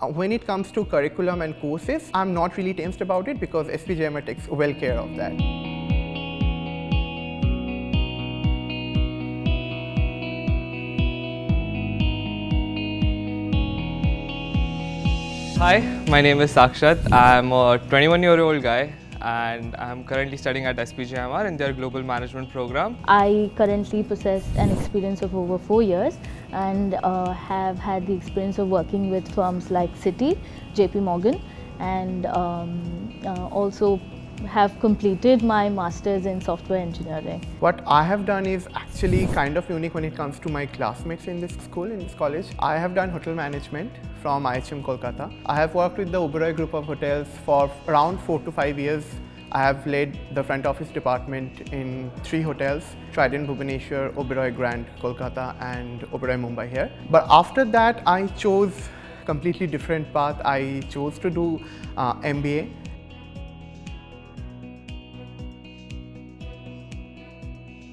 When it comes to curriculum and courses, I'm not really tensed about it because SPJIMR takes well care of that. Hi, my name is Sakshat. I'm a 21-year-old guy and I'm currently studying at SPJIMR in their global management program. I currently possess an experience of over 4 years and have had the experience of working with firms like Citi, JP Morgan, and also have completed my master's in software engineering. What I have done is actually kind of unique when it comes to my classmates in this school, in this college. I have done hotel management from IHM Kolkata. I have worked with the Oberoi group of hotels for around 4 to 5 years. I have led the front office department in 3 hotels, Trident Bhubaneswar, Oberoi Grand Kolkata and Oberoi Mumbai here. But after that I chose completely different path. I chose to do MBA.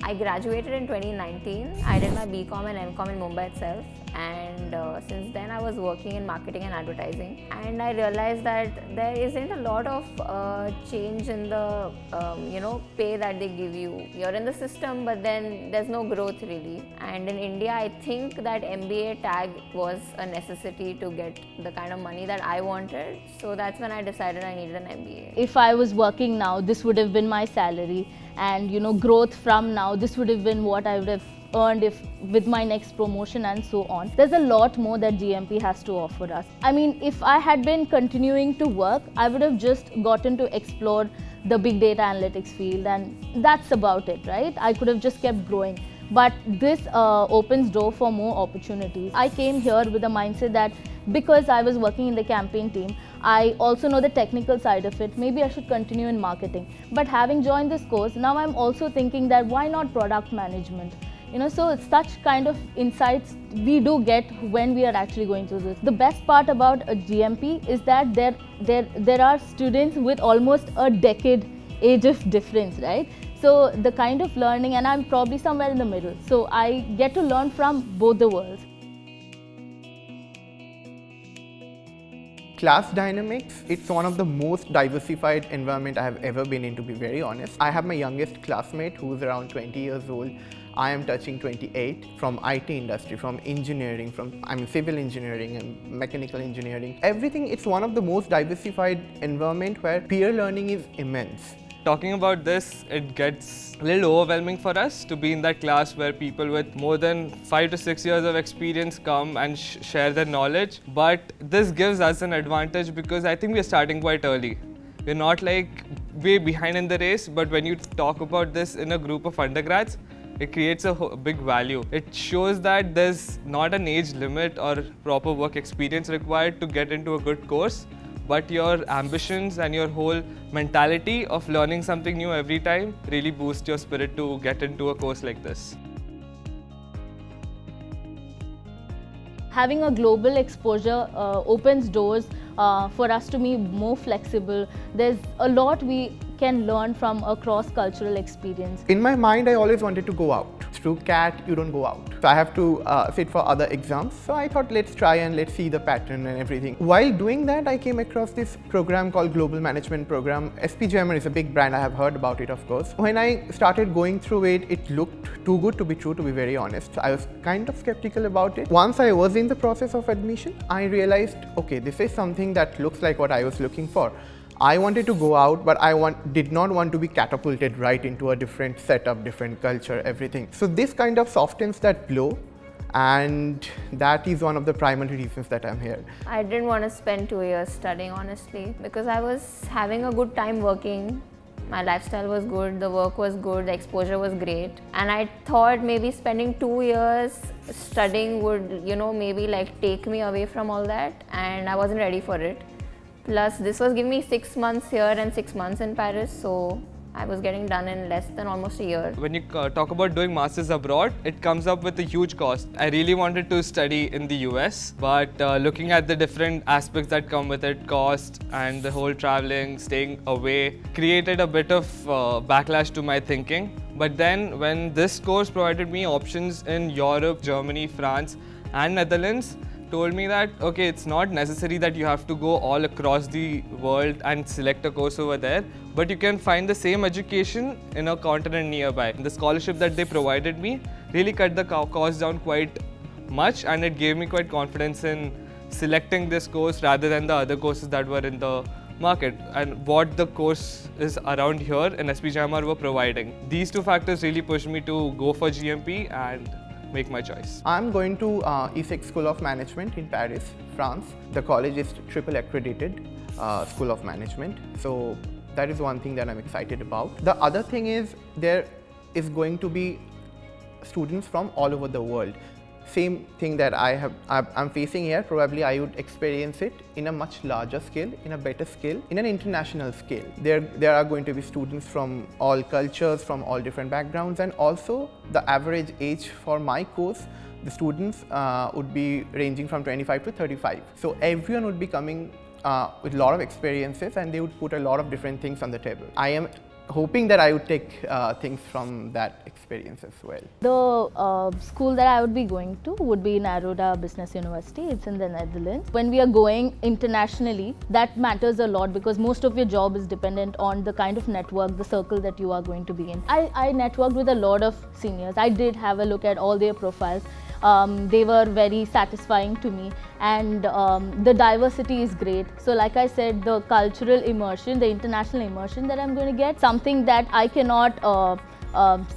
I graduated in 2019. I did my BCom and MCom in Mumbai itself, and since then I was working in marketing and advertising, and I realized that there isn't a lot of change in the pay that they give you. You're in the system, but then there's no growth really. And in India, I think that MBA tag was a necessity to get the kind of money that I wanted. So that's when I decided I needed an MBA. If I was working now, this would have been my salary, and growth from now, this would have been what I would have earned if with my next promotion and so on. There's a lot more that GMP has to offer us. I mean, if I had been continuing to work, I would have just gotten to explore the big data analytics field, and that's about it, right? I could have just kept growing. But this opens door for more opportunities. I came here with a mindset that because I was working in the campaign team, I also know the technical side of it. Maybe I should continue in marketing. But having joined this course, now I'm also thinking that why not product management? So such kind of insights we do get when we are actually going through this. The best part about a GMP is that there are students with almost a decade age of difference, right? So the kind of learning, and I'm probably somewhere in the middle. So I get to learn from both the worlds. Class dynamics, it's one of the most diversified environment I have ever been in, to be very honest. I have my youngest classmate who's around 20 years old. I am touching 28, from IT industry, from engineering, civil engineering and mechanical engineering. Everything, it's one of the most diversified environment where peer learning is immense. Talking about this, it gets a little overwhelming for us to be in that class where people with more than 5 to 6 years of experience come and share their knowledge. But this gives us an advantage because I think we're starting quite early. We're not like way behind in the race, but when you talk about this in a group of undergrads, it creates a big value. It shows that there's not an age limit or proper work experience required to get into a good course, but your ambitions and your whole mentality of learning something new every time really boosts your spirit to get into a course like this. Having a global exposure opens doors for us to be more flexible. There's a lot we can learn from a cross-cultural experience. In my mind, I always wanted to go out. Through CAT, you don't go out. So I have to sit for other exams. So I thought, let's try and let's see the pattern and everything. While doing that, I came across this program called Global Management Program. SPJIMR is a big brand. I have heard about it, of course. When I started going through it, it looked too good to be true, to be very honest. So I was kind of skeptical about it. Once I was in the process of admission, I realized, okay, this is something that looks like what I was looking for. I wanted to go out, but I did not want to be catapulted right into a different setup, different culture, everything. So this kind of softens that blow, and that is one of the primary reasons that I'm here. I didn't want to spend 2 years studying, honestly, because I was having a good time working. My lifestyle was good, the work was good, the exposure was great. And I thought maybe spending 2 years studying would, maybe like take me away from all that, and I wasn't ready for it. Plus, this was giving me 6 months here and 6 months in Paris, so I was getting done in less than almost a year. When you talk about doing masters abroad, it comes up with a huge cost. I really wanted to study in the US, but looking at the different aspects that come with it, cost and the whole traveling, staying away, created a bit of backlash to my thinking. But then when this course provided me options in Europe, Germany, France and Netherlands, told me that, okay, it's not necessary that you have to go all across the world and select a course over there, but you can find the same education in a continent nearby. The scholarship that they provided me really cut the cost down quite much, and it gave me quite confidence in selecting this course rather than the other courses that were in the market and what the course is around here in SPJIMR were providing. These two factors really pushed me to go for GMP and make my choice. I'm going to ESSEC School of Management in Paris, France. The college is triple accredited School of Management. So that is one thing that I'm excited about. The other thing is there is going to be students from all over the world. Same thing that I'm facing here, probably I would experience it in a much larger scale, in a better scale, in an international scale. There are going to be students from all cultures, from all different backgrounds, and also the average age for my course, the students would be ranging from 25 to 35. So everyone would be coming with a lot of experiences, and they would put a lot of different things on the table. I am hoping that I would take things from that experience as well. The school that I would be going to would be Naroda Business University. It's in the Netherlands. When we are going internationally, that matters a lot because most of your job is dependent on the kind of network, the circle that you are going to be in. I networked with a lot of seniors. I did have a look at all their profiles. They were very satisfying to me, and the diversity is great. So like I said, the cultural immersion, the international immersion that I'm going to get, something that I cannot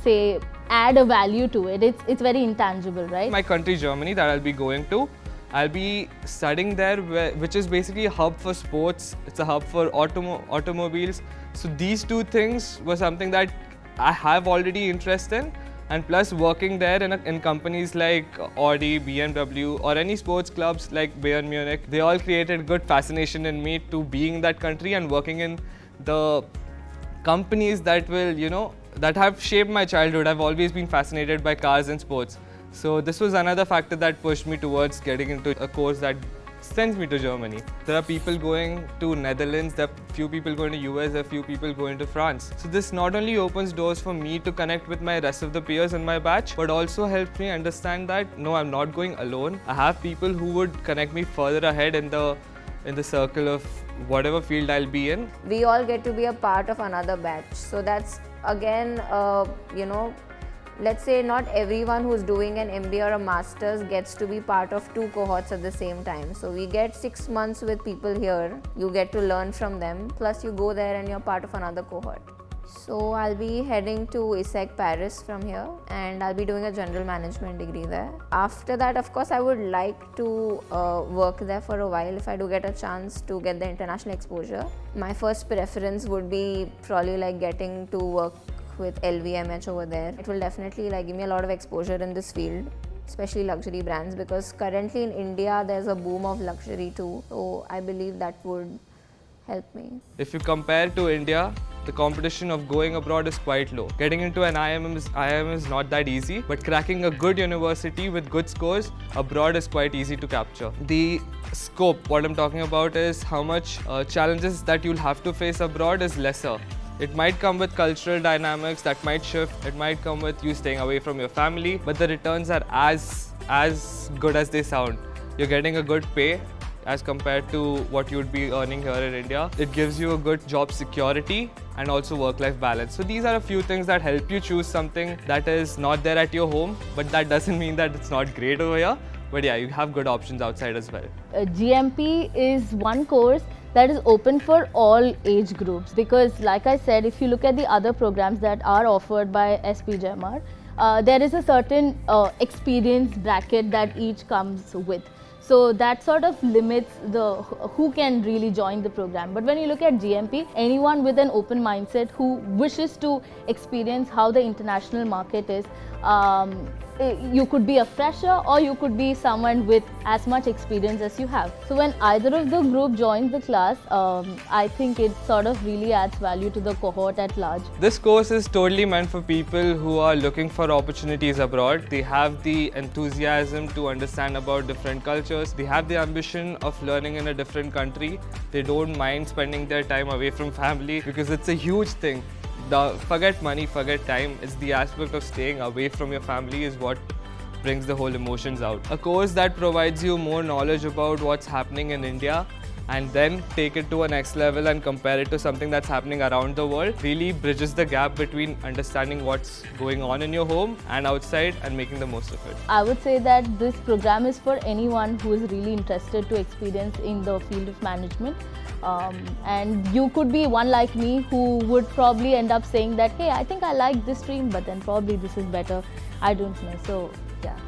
say add a value to it. It's very intangible, right? My country, Germany, that I'll be going to, I'll be studying there, which is basically a hub for sports. It's a hub for automobiles. So these two things were something that I have already interest in. And plus working there in companies like Audi, BMW or any sports clubs like Bayern Munich, they all created good fascination in me to being in that country and working in the companies that will, that have shaped my childhood. I've always been fascinated by cars and sports. So this was another factor that pushed me towards getting into a course that sends me to Germany. There are people going to Netherlands, there are few people going to US, there are few people going to France. So this not only opens doors for me to connect with my rest of the peers in my batch, but also helps me understand that no, I'm not going alone. I have people who would connect me further ahead in the circle of whatever field I'll be in. We all get to be a part of another batch. So that's again, let's say not everyone who's doing an MBA or a master's gets to be part of two cohorts at the same time. So we get 6 months with people here, you get to learn from them, plus you go there and you're part of another cohort. So I'll be heading to ESSEC Paris from here, and I'll be doing a general management degree there. After that, of course, I would like to work there for a while if I do get a chance to get the international exposure. My first preference would be probably like getting to work with LVMH over there. It will definitely give me a lot of exposure in this field, especially luxury brands, because currently in India there's a boom of luxury too. So I believe that would help me. If you compare to India, the competition of going abroad is quite low. Getting into an IIM is not that easy, but cracking a good university with good scores abroad is quite easy to capture. The scope, what I'm talking about is how much challenges that you'll have to face abroad is lesser. It might come with cultural dynamics that might shift, it might come with you staying away from your family, but the returns are as good as they sound. You're getting a good pay as compared to what you'd be earning here in India. It gives you a good job security and also work-life balance. So these are a few things that help you choose something that is not there at your home, but that doesn't mean that it's not great over here. But yeah, you have good options outside as well. GMP is one course that is open for all age groups, because like I said, if you look at the other programs that are offered by SPJIMR, there is a certain experience bracket that each comes with. So that sort of limits who can really join the program. But when you look at GMP, anyone with an open mindset who wishes to experience how the international market is, you could be a fresher or you could be someone with as much experience as you have. So when either of the group joins the class, I think it sort of really adds value to the cohort at large. This course is totally meant for people who are looking for opportunities abroad. They have the enthusiasm to understand about different cultures. They have the ambition of learning in a different country. They don't mind spending their time away from family because it's a huge thing. Forget money, forget time. It's the aspect of staying away from your family is what brings the whole emotions out. A course that provides you more knowledge about what's happening in India and then take it to a next level and compare it to something that's happening around the world really bridges the gap between understanding what's going on in your home and outside and making the most of it. I would say that this program is for anyone who is really interested to experience in the field of management. And you could be one like me who would probably end up saying that, hey, I think I like this stream, but then probably this is better. I don't know. So, yeah.